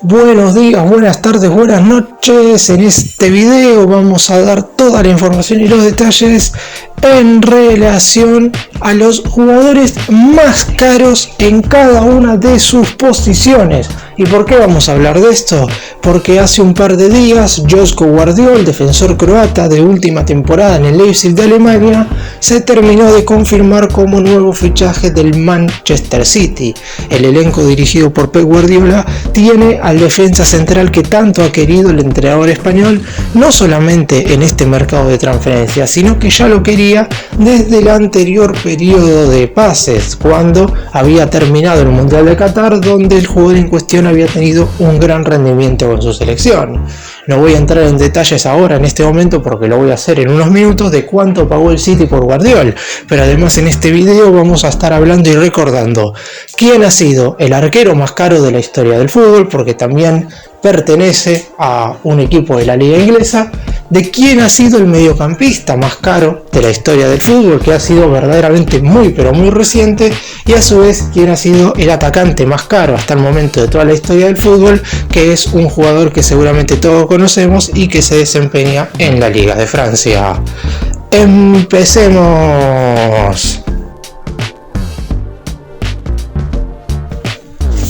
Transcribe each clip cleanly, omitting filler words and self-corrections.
Buenos días, buenas tardes, buenas noches. En este video vamos a dar toda la información y los detalles en relación a los jugadores más caros en cada una de sus posiciones. ¿Y por qué vamos a hablar de esto? Porque hace un par de días Joško Gvardiol, defensor croata de última temporada en el Leipzig de Alemania, se terminó de confirmar como nuevo fichaje del Manchester City. El elenco dirigido por Pep Guardiola tiene al defensa central que tanto ha querido el entrenador español, no solamente en este mercado de transferencias, sino que ya lo quería desde el anterior periodo de pases, cuando había terminado el Mundial de Qatar, donde el jugador en cuestión había tenido un gran rendimiento con su selección. No voy a entrar en detalles ahora en este momento porque lo voy a hacer en unos minutos de cuánto pagó el City por Guardiol, pero además en este video vamos a estar hablando y recordando quién ha sido el arquero más caro de la historia del fútbol, porque también pertenece a un equipo de la liga inglesa, de quién ha sido el mediocampista más caro de la historia del fútbol, que ha sido verdaderamente muy pero muy reciente, y a su vez quién ha sido el atacante más caro hasta el momento de toda la historia del fútbol, que es un jugador que seguramente todos conocemos y que se desempeña en la Liga de Francia. ¡Empecemos!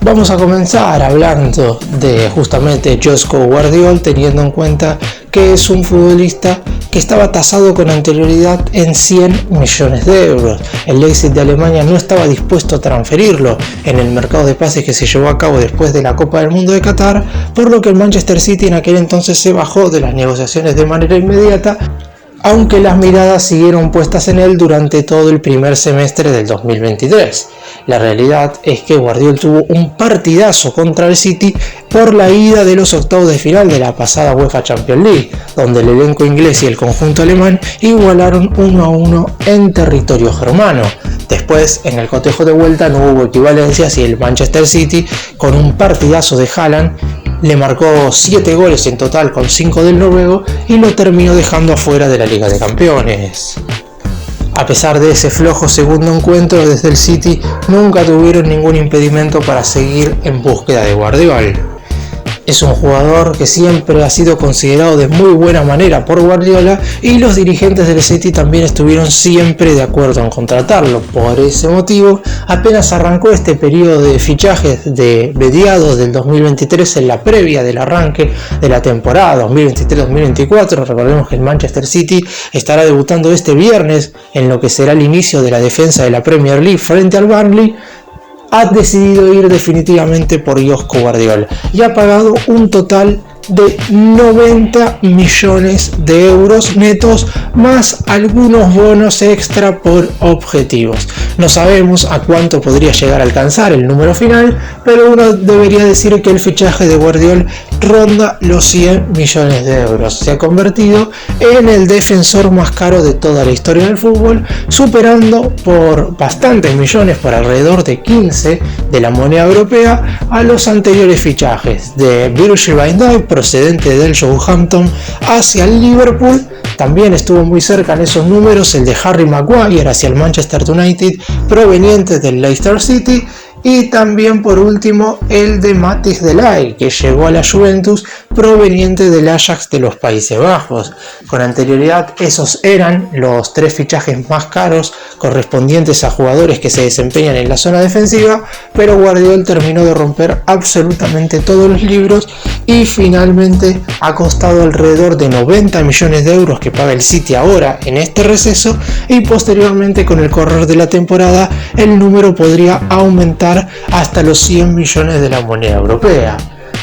Vamos a comenzar hablando de justamente Joško Gvardiol, teniendo en cuenta que es un futbolista que estaba tasado con anterioridad en 100 millones de euros. El Leipzig de Alemania no estaba dispuesto a transferirlo en el mercado de pases que se llevó a cabo después de la Copa del Mundo de Qatar, por lo que el Manchester City en aquel entonces se bajó de las negociaciones de manera inmediata, aunque las miradas siguieron puestas en él durante todo el primer semestre del 2023. La realidad es que Gvardiol tuvo un partidazo contra el City por la ida de los octavos de final de la pasada UEFA Champions League, donde el elenco inglés y el conjunto alemán igualaron 1-1 en territorio germano. Después, en el cotejo de vuelta no hubo equivalencias y el Manchester City, con un partidazo de Haaland, le marcó 7 goles en total con 5 del noruego y lo terminó dejando afuera de la Liga de Campeones. A pesar de ese flojo segundo encuentro, desde el City nunca tuvieron ningún impedimento para seguir en búsqueda de Gvardiol. Es un jugador que siempre ha sido considerado de muy buena manera por Guardiola y los dirigentes del City también estuvieron siempre de acuerdo en contratarlo. Por ese motivo, apenas arrancó este periodo de fichajes de mediados del 2023, en la previa del arranque de la temporada 2023-2024, recordemos que el Manchester City estará debutando este viernes en lo que será el inicio de la defensa de la Premier League frente al Burnley, ha decidido ir definitivamente por Joško Gvardiol y ha pagado un total de 90 millones de euros netos más algunos bonos extra por objetivos. No sabemos a cuánto podría llegar a alcanzar el número final, pero uno debería decir que el fichaje de Gvardiol ronda los 100 millones de euros. Se ha convertido en el defensor más caro de toda la historia del fútbol, superando por bastantes millones, por alrededor de 15 de la moneda europea, a los anteriores fichajes de Virgil van Dijk, procedente del Southampton, hacia el Liverpool. También estuvo muy cerca en esos números el de Harry Maguire hacia el Manchester United, proveniente del Leicester City, y también por último el de Matthijs de Ligt, que llegó a la Juventus proveniente del Ajax de los Países Bajos. Con anterioridad esos eran los 3 fichajes más caros correspondientes a jugadores que se desempeñan en la zona defensiva, pero Gvardiol terminó de romper absolutamente todos los libros y finalmente ha costado alrededor de 90 millones de euros que paga el City ahora en este receso, y posteriormente con el correr de la temporada el número podría aumentar hasta los 100 millones de la moneda europea.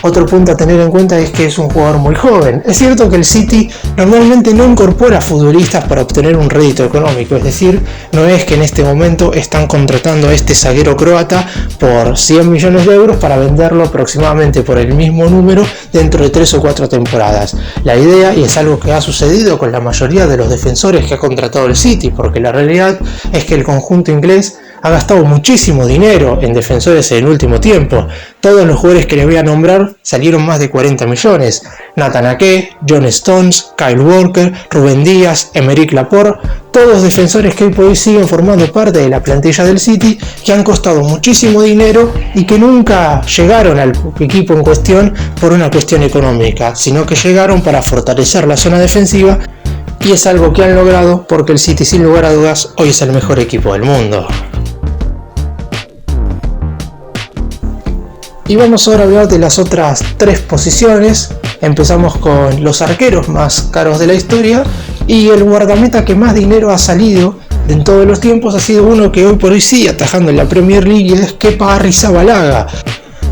Otro punto a tener en cuenta es que es un jugador muy joven. Es cierto que el City normalmente no incorpora futbolistas para obtener un rédito económico, es decir, no es que en este momento están contratando a este zaguero croata por 100 millones de euros para venderlo aproximadamente por el mismo número dentro de 3 o 4 temporadas. La idea, y es algo que ha sucedido con la mayoría de los defensores que ha contratado el City, porque la realidad es que el conjunto inglés ha gastado muchísimo dinero en defensores en el último tiempo. Todos los jugadores que le voy a nombrar salieron más de 40 millones. Nathan Ake, John Stones, Kyle Walker, Rubén Díaz, Aymeric Laporte, todos defensores que hoy por hoy siguen formando parte de la plantilla del City, que han costado muchísimo dinero y que nunca llegaron al equipo en cuestión por una cuestión económica, sino que llegaron para fortalecer la zona defensiva, y es algo que han logrado porque el City, sin lugar a dudas, hoy es el mejor equipo del mundo. Y vamos ahora a hablar de las otras tres posiciones. Empezamos con los arqueros más caros de la historia, y el guardameta que más dinero ha salido en todos los tiempos ha sido uno que hoy por hoy sigue atajando en la Premier League, y es Kepa Arrizabalaga,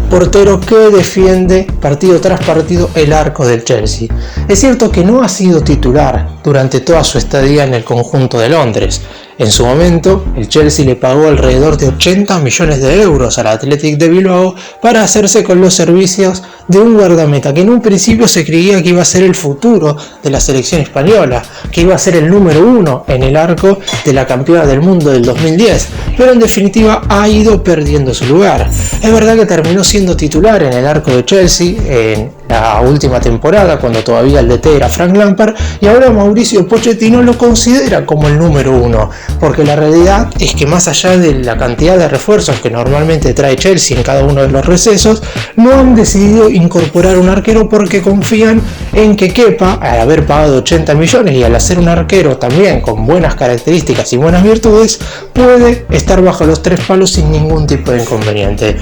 portero que defiende partido tras partido el arco del Chelsea. Es cierto que no ha sido titular durante toda su estadía en el conjunto de Londres. En su momento, el Chelsea le pagó alrededor de 80 millones de euros al Athletic de Bilbao para hacerse con los servicios de un guardameta que en un principio se creía que iba a ser el futuro de la selección española, que iba a ser el número 1 en el arco de la campeona del mundo del 2010, pero en definitiva ha ido perdiendo su lugar. Es verdad que terminó siendo titular en el arco de Chelsea en la última temporada, cuando todavía el DT era Frank Lampard, y ahora Mauricio Pochettino lo considera como el número 1, porque la realidad es que más allá de la cantidad de refuerzos que normalmente trae Chelsea en cada uno de los recesos, no han decidido incorporar un arquero porque confían en que Kepa, al haber pagado 80 millones y al hacer un arquero también con buenas características y buenas virtudes, puede estar bajo los 3 palos sin ningún tipo de inconveniente.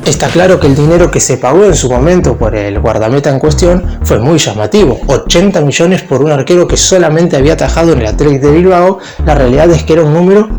Está claro que el dinero que se pagó en su momento por el guardameta en cuestión fue muy llamativo. 80 millones por un arquero que solamente había atajado en el Athletic de Bilbao. La realidad es que era un número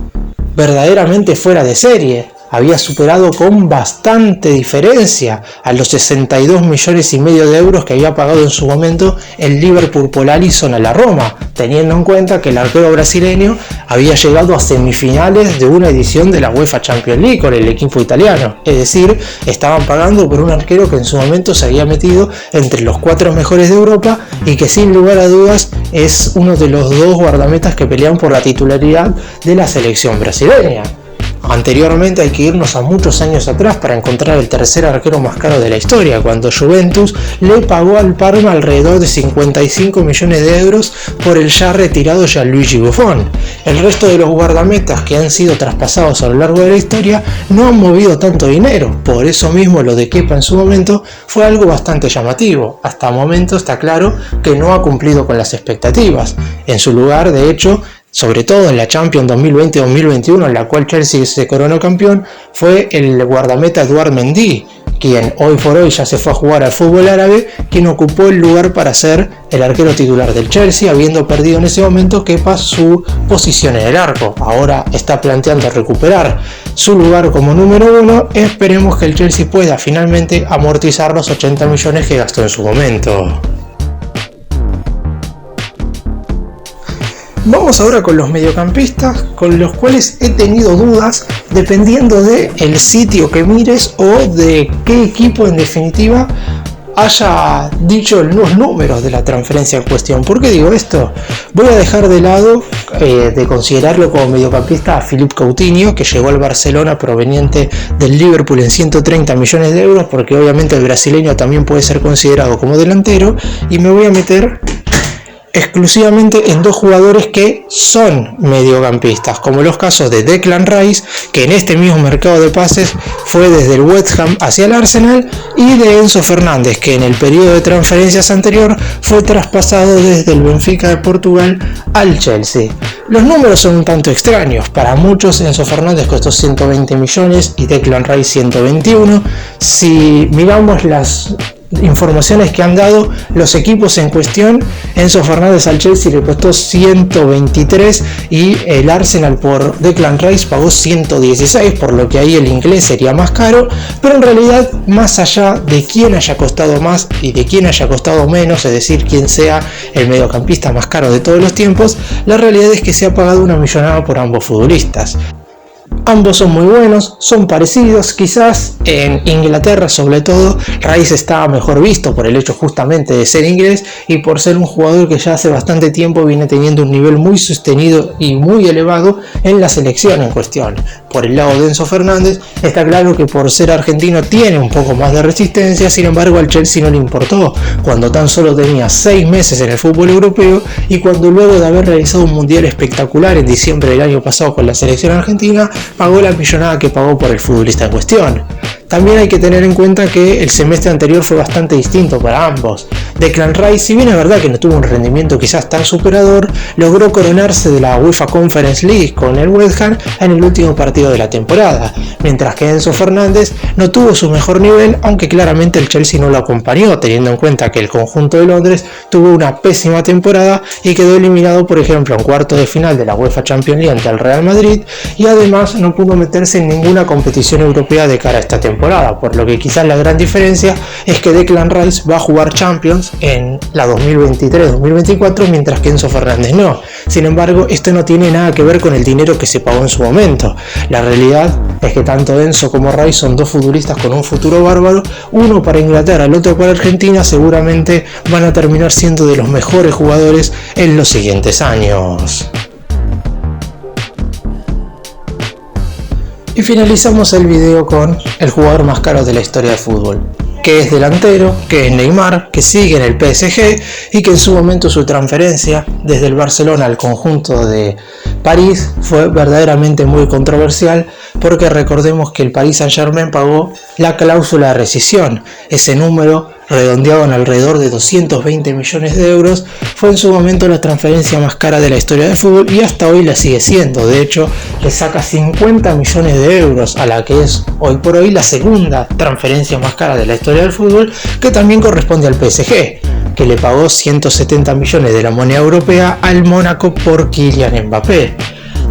verdaderamente fuera de serie. Había superado con bastante diferencia a los 62 millones y medio de euros que había pagado en su momento el Liverpool por Alisson a la Roma, teniendo en cuenta que el arquero brasileño había llegado a semifinales de una edición de la UEFA Champions League con el equipo italiano. Es decir, estaban pagando por un arquero que en su momento se había metido entre los 4 mejores de Europa y que sin lugar a dudas es uno de los 2 guardametas que pelean por la titularidad de la selección brasileña. Anteriormente hay que irnos a muchos años atrás para encontrar el tercer arquero más caro de la historia, cuando Juventus le pagó al Parma alrededor de 55 millones de euros por el ya retirado Gianluigi Buffon. El resto de los guardametas que han sido traspasados a lo largo de la historia no han movido tanto dinero, por eso mismo lo de Kepa en su momento fue algo bastante llamativo. Hasta el momento está claro que no ha cumplido con las expectativas. En su lugar, de hecho, sobre todo en la Champions 2020-2021, en la cual Chelsea se coronó campeón, fue el guardameta Edouard Mendy, quien hoy por hoy ya se fue a jugar al fútbol árabe, quien ocupó el lugar para ser el arquero titular del Chelsea, habiendo perdido en ese momento Kepa su posición en el arco. Ahora está planteando recuperar su lugar como número 1, esperemos que el Chelsea pueda finalmente amortizar los 80 millones que gastó en su momento. Vamos ahora con los mediocampistas, con los cuales he tenido dudas dependiendo del sitio que mires o de qué equipo en definitiva haya dicho los números de la transferencia en cuestión. ¿Por qué digo esto? Voy a dejar de lado de considerarlo como mediocampista a Philippe Coutinho, que llegó al Barcelona proveniente del Liverpool en 130 millones de euros, porque obviamente el brasileño también puede ser considerado como delantero, y me voy a meter exclusivamente en 2 jugadores que son mediocampistas, como los casos de Declan Rice, que en este mismo mercado de pases fue desde el West Ham hacia el Arsenal, y de Enzo Fernández, que en el periodo de transferencias anterior fue traspasado desde el Benfica de Portugal al Chelsea. Los números son un tanto extraños. Para muchos Enzo Fernández costó 120 millones y Declan Rice 121. Si miramos las informaciones que han dado los equipos en cuestión, Enzo Fernández al Chelsea le costó 123 y el Arsenal por Declan Rice pagó 116, por lo que ahí el inglés sería más caro, pero en realidad, más allá de quién haya costado más y de quién haya costado menos, es decir, quién sea el mediocampista más caro de todos los tiempos, la realidad es que se ha pagado una millonada por ambos futbolistas. Ambos son muy buenos, son parecidos, quizás en Inglaterra sobre todo Rice está mejor visto por el hecho justamente de ser inglés y por ser un jugador que ya hace bastante tiempo viene teniendo un nivel muy sostenido y muy elevado en la selección en cuestión. por el lado de Enzo Fernández, está claro que por ser argentino tiene un poco más de resistencia. Sin embargo, al Chelsea no le importó, cuando tan solo tenía 6 meses en el fútbol europeo y cuando luego de haber realizado un mundial espectacular en diciembre del año pasado con la selección argentina, pagó la millonada que pagó por el futbolista en cuestión. También hay que tener en cuenta que el semestre anterior fue bastante distinto para ambos. Declan Rice, si bien es verdad que no tuvo un rendimiento quizás tan superador, logró coronarse de la UEFA Conference League con el West Ham en el último partido de la temporada, mientras que Enzo Fernández no tuvo su mejor nivel, aunque claramente el Chelsea no lo acompañó, teniendo en cuenta que el conjunto de Londres tuvo una pésima temporada y quedó eliminado, por ejemplo, en cuartos de final de la UEFA Champions League ante el Real Madrid, y además no pudo meterse en ninguna competición europea de cara a esta temporada, por lo que quizás la gran diferencia es que Declan Rice va a jugar Champions en la 2023-2024, mientras que Enzo Fernández no. Sin embargo, esto no tiene nada que ver con el dinero que se pagó en su momento. La realidad es que tanto Enzo como Rice son dos futbolistas con un futuro bárbaro, uno para Inglaterra, el otro para Argentina. Seguramente van a terminar siendo de los mejores jugadores en los siguientes años. Y finalizamos el video con el jugador más caro de la historia del fútbol, que es delantero, que es Neymar, que sigue en el PSG y que en su momento su transferencia desde el Barcelona al conjunto de París fue verdaderamente muy controversial, porque recordemos que el Paris Saint-Germain pagó la cláusula de rescisión. Ese número, redondeado en alrededor de 220 millones de euros, fue en su momento la transferencia más cara de la historia del fútbol y hasta hoy la sigue siendo. De hecho, le saca 50 millones de euros a la que es hoy por hoy la segunda transferencia más cara de la historia del fútbol, que también corresponde al PSG, que le pagó 170 millones de la moneda europea al Mónaco por Kylian Mbappé.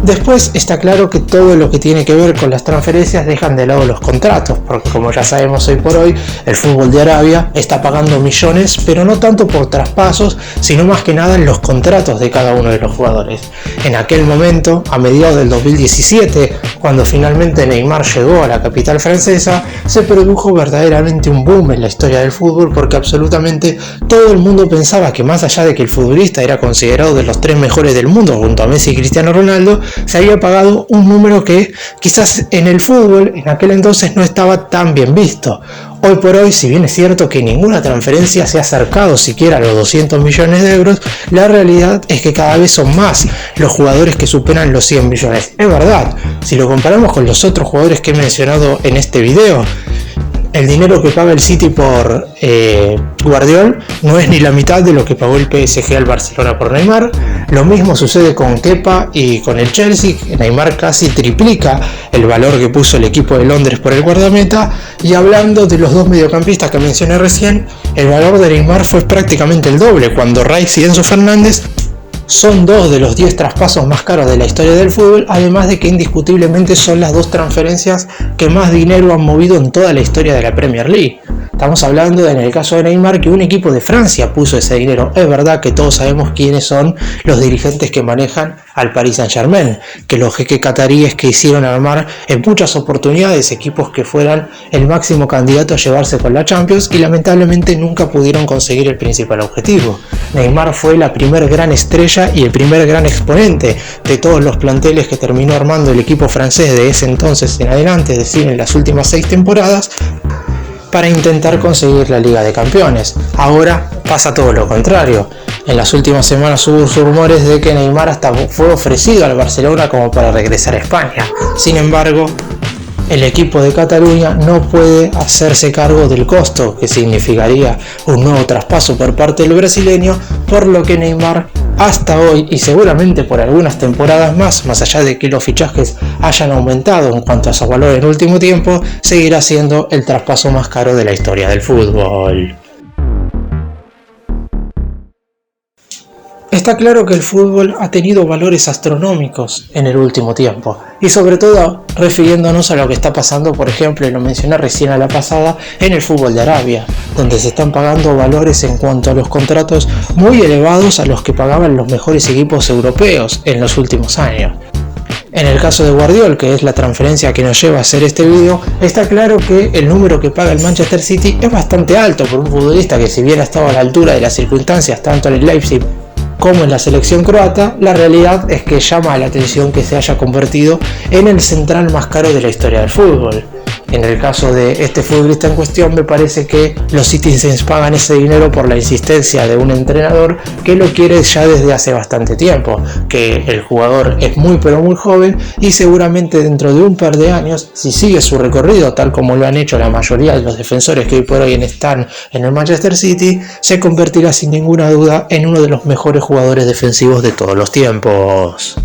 Después está claro que todo lo que tiene que ver con las transferencias dejan de lado los contratos, porque como ya sabemos hoy por hoy, el fútbol de Arabia está pagando millones, pero no tanto por traspasos, sino más que nada en los contratos de cada uno de los jugadores. En aquel momento, a mediados del 2017, cuando finalmente Neymar llegó a la capital francesa, se produjo verdaderamente un boom en la historia del fútbol, porque absolutamente todo el mundo pensaba que, más allá de que el futbolista era considerado de los 3 mejores del mundo junto a Messi y Cristiano Ronaldo, se había pagado un número que quizás en el fútbol en aquel entonces no estaba tan bien visto. Hoy por hoy, si bien es cierto que ninguna transferencia se ha acercado siquiera a los 200 millones de euros, la realidad es que cada vez son más los jugadores que superan los 100 millones. Es verdad, si lo comparamos con los otros jugadores que he mencionado en este video, el dinero que paga el City por Guardiola no es ni la mitad de lo que pagó el PSG al Barcelona por Neymar. Lo mismo sucede con Kepa y con el Chelsea. Neymar casi triplica el valor que puso el equipo de Londres por el guardameta. Y hablando de los dos mediocampistas que mencioné recién, el valor de Neymar fue prácticamente el doble, cuando Rice y Enzo Fernández son 2 de los 10 traspasos más caros de la historia del fútbol, además de que indiscutiblemente son las 2 transferencias que más dinero han movido en toda la historia de la Premier League. Estamos hablando, en el caso de Neymar, que un equipo de Francia puso ese dinero. Es verdad que todos sabemos quiénes son los dirigentes que manejan al Paris Saint-Germain, que los jeques cataríes que hicieron armar en muchas oportunidades equipos que fueran el máximo candidato a llevarse con la Champions, y lamentablemente nunca pudieron conseguir el principal objetivo. Neymar fue la primer gran estrella y el primer gran exponente de todos los planteles que terminó armando el equipo francés de ese entonces en adelante, es decir, en las últimas 6 temporadas, para intentar conseguir la Liga de Campeones. Ahora pasa todo lo contrario. En las últimas semanas hubo rumores de que Neymar hasta fue ofrecido al Barcelona como para regresar a España. Sin embargo, el equipo de Cataluña no puede hacerse cargo del costo que significaría un nuevo traspaso por parte del brasileño, por lo que Neymar hasta hoy, y seguramente por algunas temporadas más allá de que los fichajes hayan aumentado en cuanto a su valor en último tiempo, seguirá siendo el traspaso más caro de la historia del fútbol. Está claro que el fútbol ha tenido valores astronómicos en el último tiempo, y sobre todo refiriéndonos a lo que está pasando, por ejemplo, y lo mencioné recién a la pasada, en el fútbol de Arabia, donde se están pagando valores en cuanto a los contratos muy elevados a los que pagaban los mejores equipos europeos en los últimos años. En el caso de Guardiola, que es la transferencia que nos lleva a hacer este video, está claro que el número que paga el Manchester City es bastante alto por un futbolista que, si bien ha estado a la altura de las circunstancias tanto en el Leipzig como en la selección croata, la realidad es que llama la atención que se haya convertido en el central más caro de la historia del fútbol. En el caso de este futbolista en cuestión, me parece que los Citizens pagan ese dinero por la insistencia de un entrenador que lo quiere ya desde hace bastante tiempo, que el jugador es muy pero muy joven y seguramente dentro de un par de años, si sigue su recorrido tal como lo han hecho la mayoría de los defensores que hoy por hoy están en el Manchester City, se convertirá sin ninguna duda en uno de los mejores jugadores defensivos de todos los tiempos.